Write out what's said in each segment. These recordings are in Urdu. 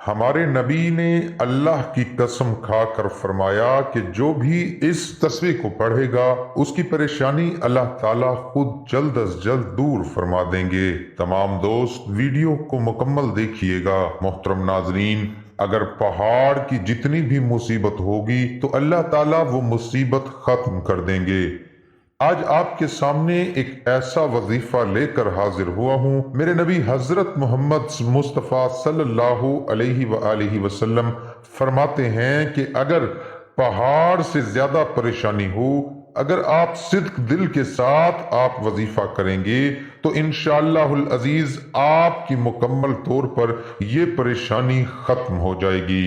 ہمارے نبی نے اللہ کی قسم کھا کر فرمایا کہ جو بھی اس تسبیح کو پڑھے گا اس کی پریشانی اللہ تعالیٰ خود جلد از جلد دور فرما دیں گے۔ تمام دوست ویڈیو کو مکمل دیکھیے گا۔ محترم ناظرین، اگر پہاڑ کی جتنی بھی مصیبت ہوگی تو اللہ تعالیٰ وہ مصیبت ختم کر دیں گے۔ آج آپ کے سامنے ایک ایسا وظیفہ لے کر حاضر ہوا ہوں۔ میرے نبی حضرت محمد مصطفیٰ صلی اللہ علیہ وآلہ وسلم فرماتے ہیں کہ اگر پہاڑ سے زیادہ پریشانی ہو، اگر آپ صدق دل کے ساتھ آپ وظیفہ کریں گے تو انشاءاللہ العزیز آپ کی مکمل طور پر یہ پریشانی ختم ہو جائے گی۔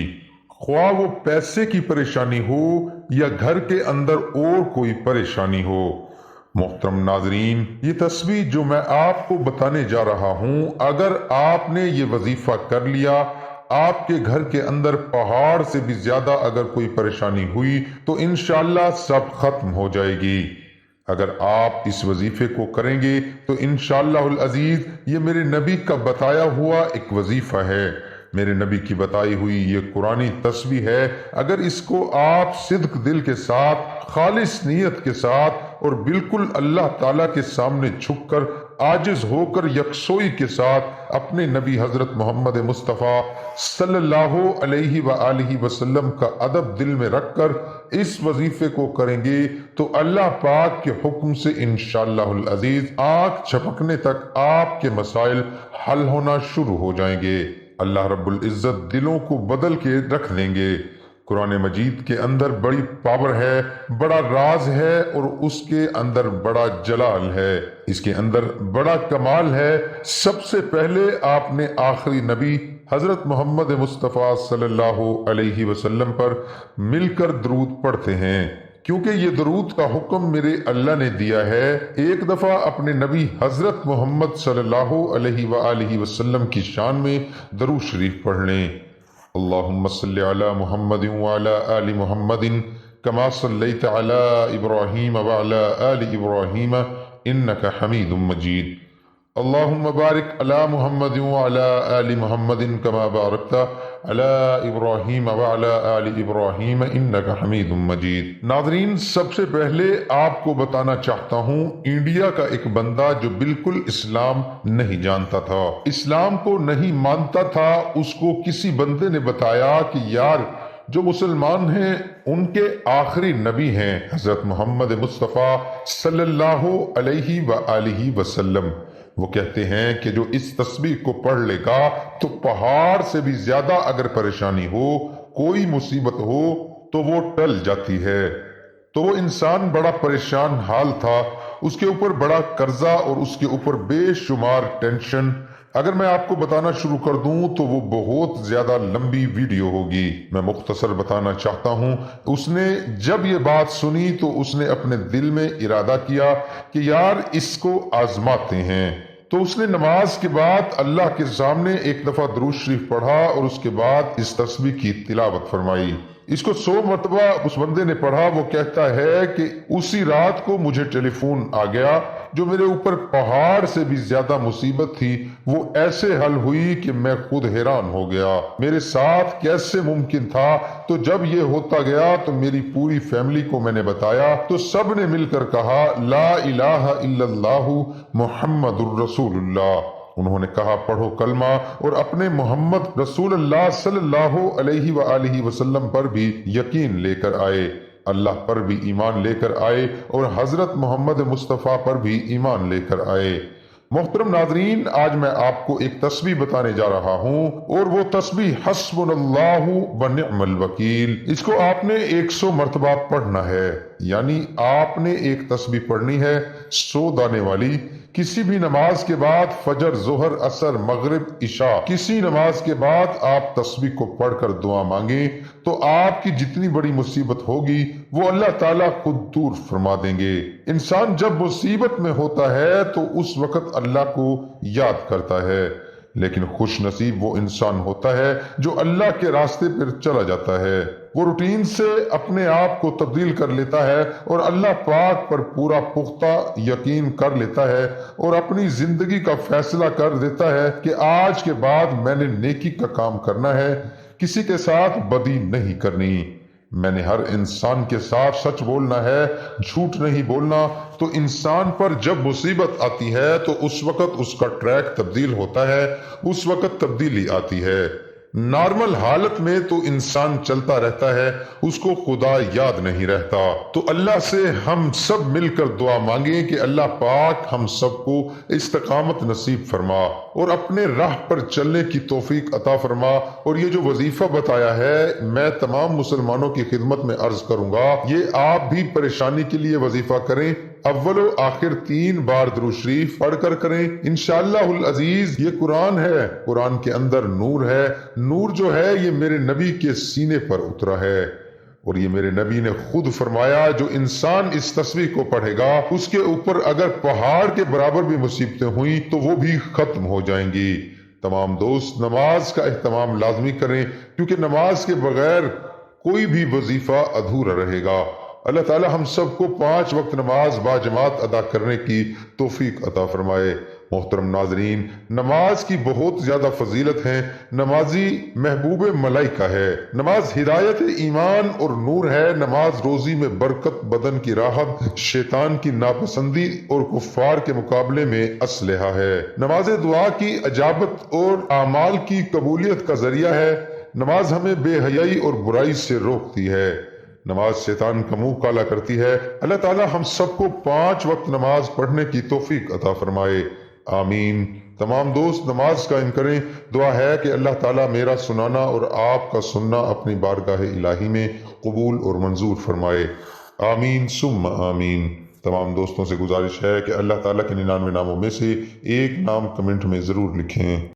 خواہ وہ پیسے کی پریشانی ہو یا گھر کے اندر اور کوئی پریشانی ہو۔ محترم ناظرین، یہ تسبیح جو میں آپ کو بتانے جا رہا ہوں، اگر آپ نے یہ وظیفہ کر لیا، آپ کے گھر کے اندر پہاڑ سے بھی زیادہ اگر کوئی پریشانی ہوئی تو انشاءاللہ سب ختم ہو جائے گی۔ اگر آپ اس وظیفے کو کریں گے تو انشاءاللہ العزیز یہ میرے نبی کا بتایا ہوا ایک وظیفہ ہے، میرے نبی کی بتائی ہوئی یہ قرآنی تسبیح ہے۔ اگر اس کو آپ صدق دل کے ساتھ، خالص نیت کے ساتھ اور بالکل اللہ تعالیٰ کے سامنے جھک کر، عاجز ہو کر، یکسوئی کے ساتھ اپنے نبی حضرت محمد مصطفیٰ صلی اللہ علیہ وآلہ وسلم کا ادب دل میں رکھ کر اس وظیفے کو کریں گے تو اللہ پاک کے حکم سے انشاءاللہ العزیز آنکھ جھپکنے تک آپ کے مسائل حل ہونا شروع ہو جائیں گے۔ اللہ رب العزت دلوں کو بدل کے رکھ دیں گے۔ قرآن مجید کے اندر بڑی پاور ہے، بڑا راز ہے اور اس کے اندر بڑا جلال ہے، اس کے اندر بڑا کمال ہے۔ سب سے پہلے آپ نے آخری نبی حضرت محمد مصطفیٰ صلی اللہ علیہ وسلم پر مل کر درود پڑھتے ہیں، کیونکہ یہ درود کا حکم میرے اللہ نے دیا ہے۔ ایک دفعہ اپنے نبی حضرت محمد صلی اللہ علیہ وآلہ وسلم کی شان میں درود شریف پڑھ لیں۔ اللہم صلی علی محمد وعلی آل محمد کما صلیت علی ابراہیم وعلی آل ابراہیم انک حمید مجید۔ اللہم بارک علی محمد وعلی آل محمد کما بارکت علی ابراہیم وعلی آل ابراہیم انک حمید مجید۔ ناظرین، سب سے پہلے آپ کو بتانا چاہتا ہوں، انڈیا کا ایک بندہ جو بالکل اسلام نہیں جانتا تھا، اسلام کو نہیں مانتا تھا، اس کو کسی بندے نے بتایا کہ یار جو مسلمان ہیں ان کے آخری نبی ہیں حضرت محمد مصطفیٰ صلی اللہ علیہ وآلہ وسلم۔ وہ کہتے ہیں کہ جو اس تسبیح کو پڑھ لے گا تو پہاڑ سے بھی زیادہ اگر پریشانی ہو، کوئی مصیبت ہو تو وہ ٹل جاتی ہے۔ تو وہ انسان بڑا پریشان حال تھا، اس کے اوپر بڑا قرضہ اور اس کے اوپر بے شمار ٹینشن۔ اگر میں آپ کو بتانا شروع کر دوں تو وہ بہت زیادہ لمبی ویڈیو ہوگی، میں مختصر بتانا چاہتا ہوں۔ اس نے جب یہ بات سنی تو اس نے اپنے دل میں ارادہ کیا کہ یار اس کو آزماتے ہیں۔ تو اس نے نماز کے بعد اللہ کے سامنے ایک دفعہ درود شریف پڑھا اور اس کے بعد اس تسبیح کی تلاوت فرمائی۔ اس کو 100 مرتبہ اس بندے نے پڑھا۔ وہ کہتا ہے کہ اسی رات کو مجھے ٹیلی فون آ گیا، جو میرے اوپر پہاڑ سے بھی زیادہ مصیبت تھی وہ ایسے حل ہوئی کہ میں خود حیران ہو گیا، میرے ساتھ کیسے ممکن تھا۔ تو جب یہ ہوتا گیا تو میری پوری فیملی کو میں نے بتایا تو سب نے مل کر کہا لا الہ الا اللہ محمد الرسول اللہ۔ انہوں نے کہا پڑھو کلمہ، اور اپنے محمد رسول اللہ صلی اللہ علیہ وآلہ وسلم پر بھی یقین لے کر آئے، اللہ پر بھی ایمان لے کر آئے اور حضرت محمد مصطفیٰ پر بھی ایمان لے کر آئے۔ محترم ناظرین، آج میں آپ کو ایک تسبیح بتانے جا رہا ہوں اور وہ تسبیح حسبنا اللہ ونعم الوکیل۔ اس کو آپ نے 100 مرتبہ پڑھنا ہے، یعنی آپ نے ایک تسبیح پڑھنی ہے 100 دانے والی۔ کسی بھی نماز کے بعد، فجر، ظہر، عصر، مغرب، عشاء، کسی نماز کے بعد آپ تسبیح کو پڑھ کر دعا مانگیں تو آپ کی جتنی بڑی مصیبت ہوگی وہ اللہ تعالیٰ خود دور فرما دیں گے۔ انسان جب مصیبت میں ہوتا ہے تو اس وقت اللہ کو یاد کرتا ہے، لیکن خوش نصیب وہ انسان ہوتا ہے جو اللہ کے راستے پر چلا جاتا ہے۔ وہ روٹین سے اپنے آپ کو تبدیل کر لیتا ہے اور اللہ پاک پر پورا پختہ یقین کر لیتا ہے اور اپنی زندگی کا فیصلہ کر دیتا ہے کہ آج کے بعد میں نے نیکی کا کام کرنا ہے، کسی کے ساتھ بدی نہیں کرنی، میں نے ہر انسان کے ساتھ سچ بولنا ہے، جھوٹ نہیں بولنا۔ تو انسان پر جب مصیبت آتی ہے تو اس وقت اس کا ٹریک تبدیل ہوتا ہے، اس وقت تبدیلی آتی ہے۔ نارمل حالت میں تو انسان چلتا رہتا ہے، اس کو خدا یاد نہیں رہتا۔ تو اللہ سے ہم سب مل کر دعا مانگیں کہ اللہ پاک ہم سب کو استقامت نصیب فرما اور اپنے راہ پر چلنے کی توفیق عطا فرما۔ اور یہ جو وظیفہ بتایا ہے میں تمام مسلمانوں کی خدمت میں عرض کروں گا، یہ آپ بھی پریشانی کے لیے وظیفہ کریں، اول و آخر 3 بار درود شریف پڑھ کر کریں انشاءاللہ العزیز۔ یہ قرآن ہے، قرآن کے اندر نور ہے، نور جو ہے یہ میرے نبی کے سینے پر اترا ہے، اور یہ میرے نبی نے خود فرمایا جو انسان اس تصویر کو پڑھے گا اس کے اوپر اگر پہاڑ کے برابر بھی مصیبتیں ہوئیں تو وہ بھی ختم ہو جائیں گی۔ تمام دوست نماز کا اہتمام لازمی کریں، کیونکہ نماز کے بغیر کوئی بھی وظیفہ ادھورا رہے گا۔ اللہ تعالی ہم سب کو 5 وقت نماز با جماعت ادا کرنے کی توفیق عطا فرمائے۔ محترم ناظرین، نماز کی بہت زیادہ فضیلت ہے۔ نمازی محبوب ملائکہ ہے، نماز ہدایت ایمان اور نور ہے، نماز روزی میں برکت، بدن کی راحت، شیطان کی ناپسندی اور کفار کے مقابلے میں اسلحہ ہے۔ نماز دعا کی اجابت اور اعمال کی قبولیت کا ذریعہ ہے۔ نماز ہمیں بے حیائی اور برائی سے روکتی ہے، نماز شیطان کا منہ کالا کرتی ہے۔ اللہ تعالی ہم سب کو 5 وقت نماز پڑھنے کی توفیق عطا فرمائے، آمین۔ تمام دوست نماز قائم کریں۔ دعا ہے کہ اللہ تعالی میرا سنانا اور آپ کا سننا اپنی بارگاہ الہی میں قبول اور منظور فرمائے، آمین ثم آمین۔ تمام دوستوں سے گزارش ہے کہ اللہ تعالیٰ کے 99 ناموں میں سے ایک نام کمنٹ میں ضرور لکھیں۔